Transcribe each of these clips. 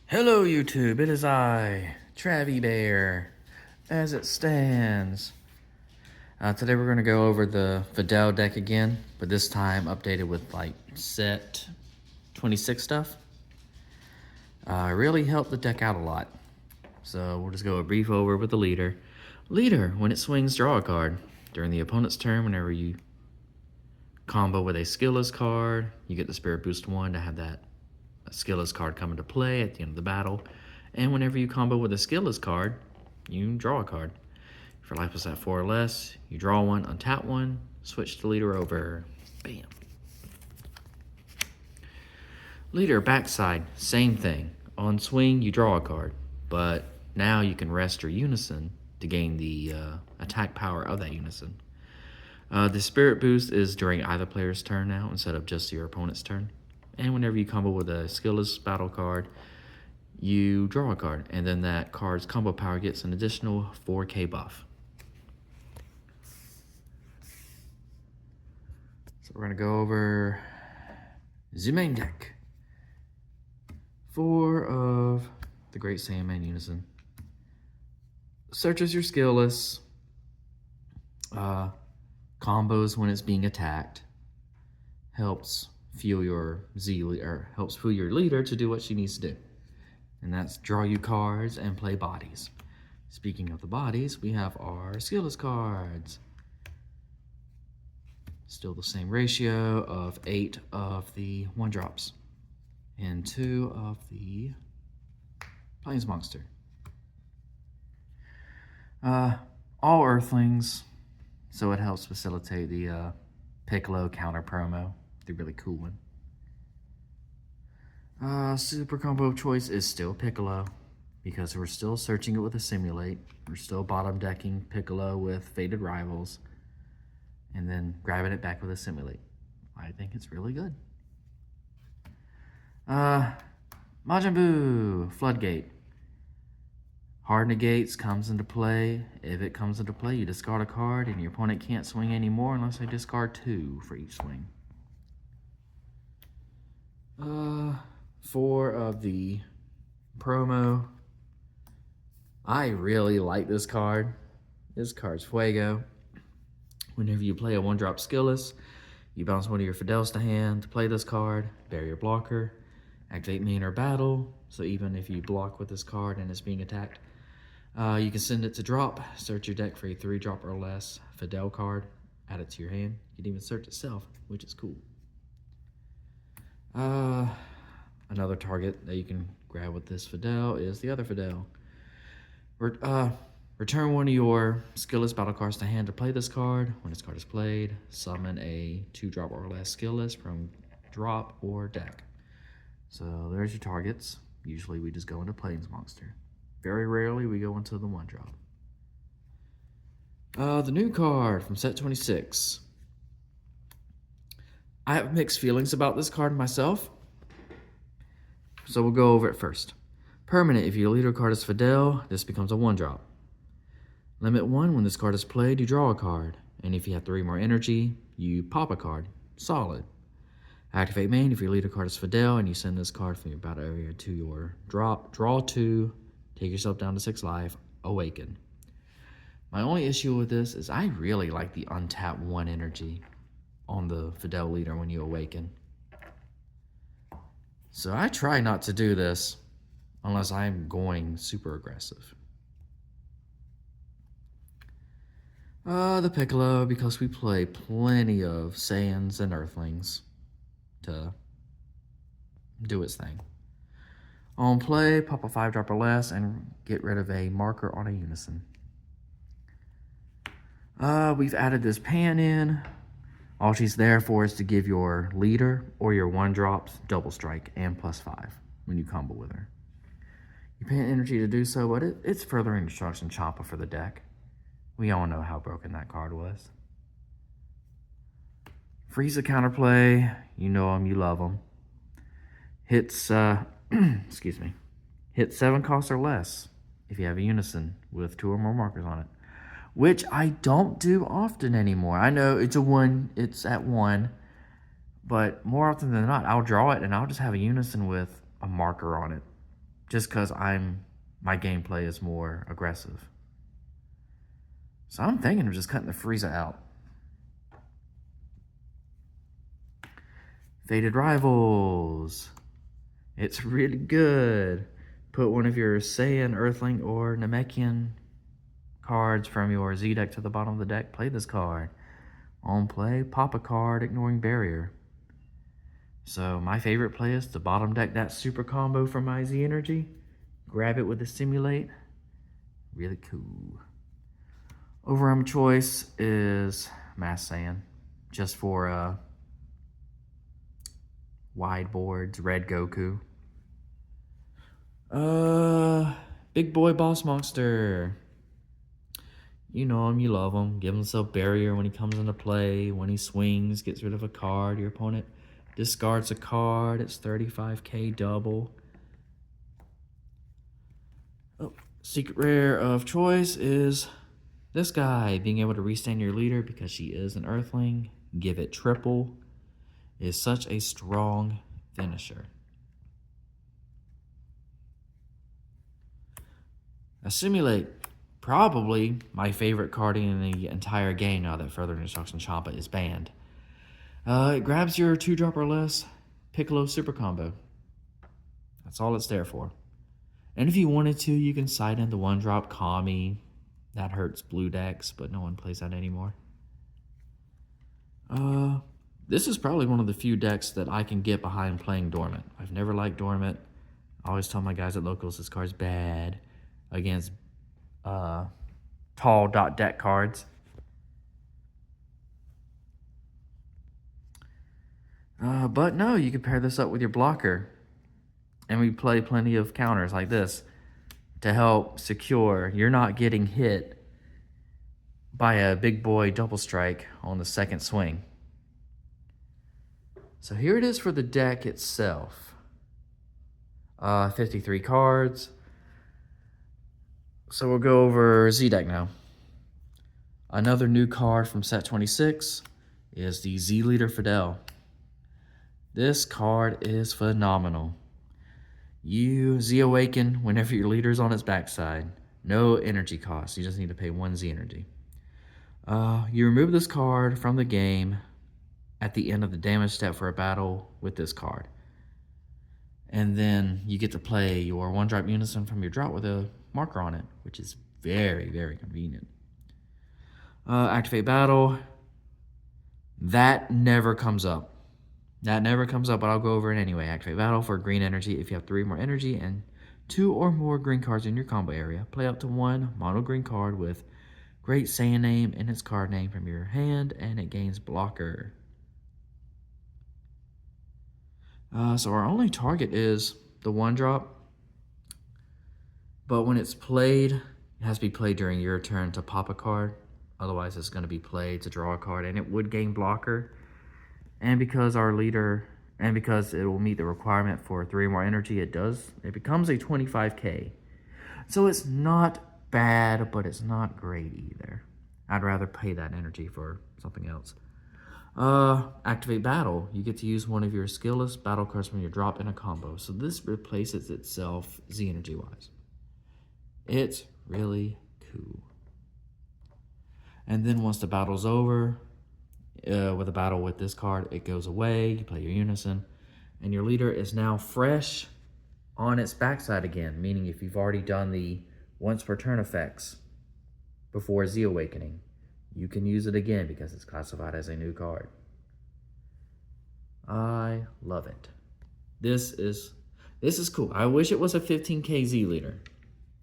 Hello YouTube, it is I, Travie Bear, as it stands. Today we're going to go over the Videl deck again, but this time updated with like set 26 stuff. Really helped the deck out a lot. So we'll just go a brief over with the leader. Leader, when it swings, draw a card. During the opponent's turn, whenever you combo with a skillless card, you get the Spirit Boost 1 to have that skillless card come into play at the end of the battle. And whenever you combo with a skillless card, you draw a card. If your life was at 4 or less, you draw one, untap one, switch the leader over. Bam. Leader, backside, same thing. On swing, you draw a card, but now you can rest your unison to gain the attack power of that unison. The Spirit Boost is during either player's turn now instead of just your opponent's turn. And whenever you combo with a skillless battle card, you draw a card, and then that card's combo power gets an additional 4k buff. So we're going to go over the main deck. 4 of the Great Sandman Unison. Searches your skillless. Combos when it's being attacked. Helps fuel your helps fuel your leader to do what she needs to do. And that's draw you cards and play bodies. Speaking of the bodies, we have our skillless cards. Still the same ratio of 8 of the 1-drops and 2 of the Plains Monster. All Earthlings, so it helps facilitate the Piccolo counter promo. The really cool one. Super combo of choice is still Piccolo, because we're still searching it with a Simulate. We're still bottom decking Piccolo with Fated Rivals, and then grabbing it back with a Simulate. I think it's really good. Majin Buu, Floodgate. Hard Negates comes into play. If it comes into play, you discard a card, and your opponent can't swing anymore unless they discard 2 for each swing. 4 of the promo. I really like this card. This card's Fuego. Whenever you play a 1-drop skillless, you bounce one of your Fidels to hand to play this card, barrier blocker, activate main or battle. So even if you block with this card and it's being attacked, you can send it to drop, search your deck for a 3-drop or less Fidel card, add it to your hand. You can even search itself, which is cool. Another target that you can grab with this Videl is the other Videl. Return one of your skillless battle cards to hand to play this card. When this card is played, summon a 2-drop or less skillless from drop or deck. So there's your targets. Usually we just go into Plains Monster. Very rarely we go into the 1-drop. The new card from set 26. I have mixed feelings about this card myself, so we'll go over it first. Permanent, if your leader card is Videl, this becomes a 1-drop. Limit 1, when this card is played, you draw a card, and if you have 3 more energy, you pop a card. Solid. Activate main, if your leader card is Videl, and you send this card from your battle area to your drop, draw 2, take yourself down to 6 life, awaken. My only issue with this is I really like the untap 1 energy on the Videl leader when you awaken. So I try not to do this unless I'm going super aggressive. The Piccolo, because we play plenty of Saiyans and Earthlings to do its thing. On play, pop a 5-drop or less and get rid of a marker on a unison. We've added this Pan in. All she's there for is to give your leader or your 1-drops double strike and +5 when you combo with her. You pay energy to do so, but it's furthering destruction Champa for the deck. We all know how broken that card was. Frieza counterplay, you know him, you love him. Hits, excuse me, hits 7 costs or less if you have a unison with 2 or more markers on it, which I don't do often anymore. I know it's at 1, but more often than not, I'll draw it and I'll just have a unison with a marker on it. just because my gameplay is more aggressive. So I'm thinking of just cutting the Frieza out. Faded Rivals. It's really good. Put one of your Saiyan, Earthling, or Namekian cards from your Z deck to the bottom of the deck. Play this card. On play, pop a card, ignoring barrier. So my favorite play is to bottom deck that super combo from my Z Energy. Grab it with the Simulate. Really cool. Overarm choice is Mass Saiyan. Just for wide boards, Red Goku. Big Boy Boss Monster. You know him, you love him. Give himself barrier when he comes into play. When he swings, gets rid of a card. Your opponent discards a card. It's 35k double. Oh, secret rare of choice is this guy. Being able to restand your leader because she is an Earthling. Give it triple. Is such a strong finisher. Simulate. Probably my favorite card in the entire game now that Further Destruction Champa is banned. It grabs your 2-drop or less Piccolo Super Combo. That's all it's there for. And if you wanted to, you can side in the 1-drop Kami. That hurts blue decks, but no one plays that anymore. This is probably one of the few decks that I can get behind playing Dormant. I've never liked Dormant. I always tell my guys at locals this card's bad against tall dot deck cards. But no, you can pair this up with your blocker. And we play plenty of counters like this to help secure you're not getting hit by a big boy double strike on the second swing. So here it is for the deck itself. 53 cards. So we'll go over Z deck now. Another new card from set 26 is the Z Leader Videl. This card is phenomenal. You Z Awaken whenever your leader's on its backside. No energy cost. You just need to pay 1 Z energy. You remove this card from the game at the end of the damage step for a battle with this card. And then you get to play your 1-drop Unison from your drop with a marker on it, which is very, very convenient. Activate battle. That never comes up. That never comes up, but I'll go over it anyway. Activate battle for green energy. If you have 3 more energy and 2 or more green cards in your combo area, play up to 1 mono green card with Great Saiyan name and its card name from your hand, and it gains blocker. So our only target is the 1-drop. But when it's played, it has to be played during your turn to pop a card. Otherwise, it's going to be played to draw a card, and it would gain blocker. And because because it will meet the requirement for 3 more energy, it becomes a 25k. So it's not bad, but it's not great either. I'd rather pay that energy for something else. Activate battle. You get to use one of your skillless battle cards from your drop in a combo. So this replaces itself Z energy wise. It's really cool. And then once the battle's over, with a battle with this card, it goes away. You play your Unison, and your leader is now fresh on its backside again, meaning if you've already done the once per turn effects before Z Awakening, you can use it again because it's classified as a new card. I love it. This is cool. I wish it was a 15k Z leader.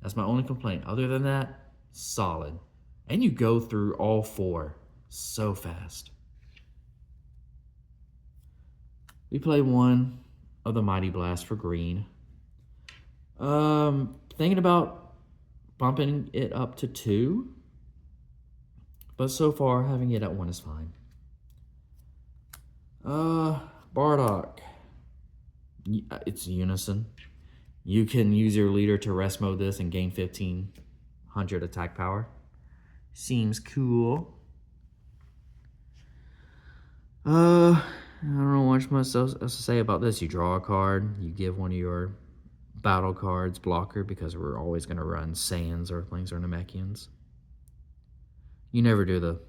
That's my only complaint. Other than that, solid. And you go through all 4 so fast. We play 1 of the Mighty Blast for green. Thinking about bumping it up to 2. But so far, having it at 1 is fine. Bardock. It's Unison. You can use your leader to rest mode this and gain 1500 attack power. Seems cool. I don't know much else to say about this. You draw a card. You give one of your battle cards blocker because we're always going to run Sands, Earthlings, or Namekians. You never do the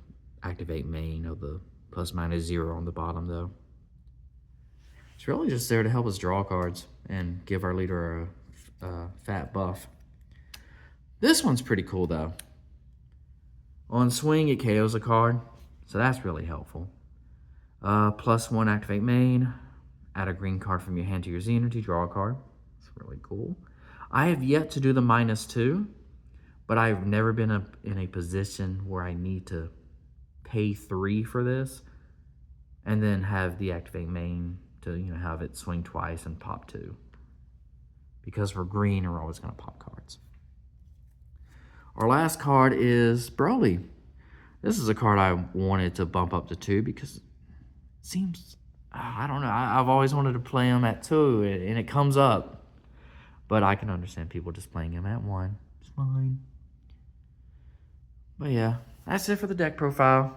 activate main of the ±0 on the bottom, though. It's really just there to help us draw cards and give our leader a fat buff. This one's pretty cool, though. On swing, it KOs a card, so that's really helpful. +1 activate main. Add a green card from your hand to your Z energy, draw a card. It's really cool. I have yet to do the -2, but I've never been in a position where I need to pay 3 for this and then have the activate main to have it swing twice and pop 2. Because we're green and we're always going to pop cards. Our last card is Broly. This is a card I wanted to bump up to 2 because it seems, I don't know, I've always wanted to play him at 2 and it comes up. But I can understand people just playing him at 1. It's fine. But yeah, that's it for the deck profile.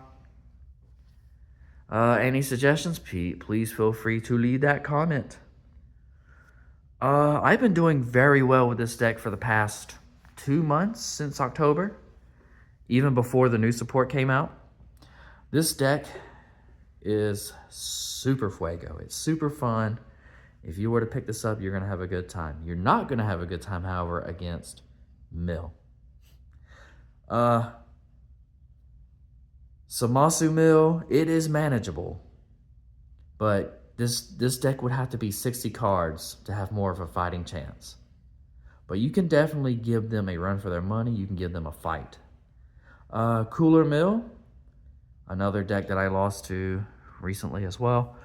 Any suggestions, Pete? Please feel free to leave that comment. I've been doing very well with this deck for the past 2 months since October, even before the new support came out. This deck is super fuego. It's super fun. If you were to pick this up, you're going to have a good time. You're not going to have a good time, however, against Mill. Samasu Mill, it is manageable. But this deck would have to be 60 cards to have more of a fighting chance. But you can definitely give them a run for their money. You can give them a fight. Cooler Mill, another deck that I lost to recently as well.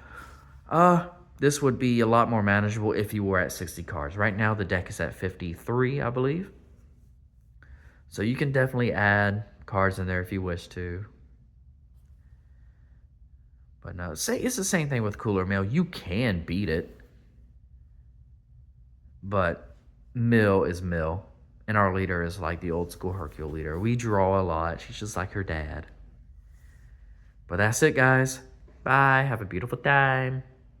This would be a lot more manageable if you were at 60 cards. Right now, the deck is at 53, I believe. So you can definitely add cards in there if you wish to. But no, it's the same thing with Cooler Mill. You can beat it. But Mill is Mill. And our leader is like the old school Hercule leader. We draw a lot. She's just like her dad. But that's it, guys. Bye. Have a beautiful time.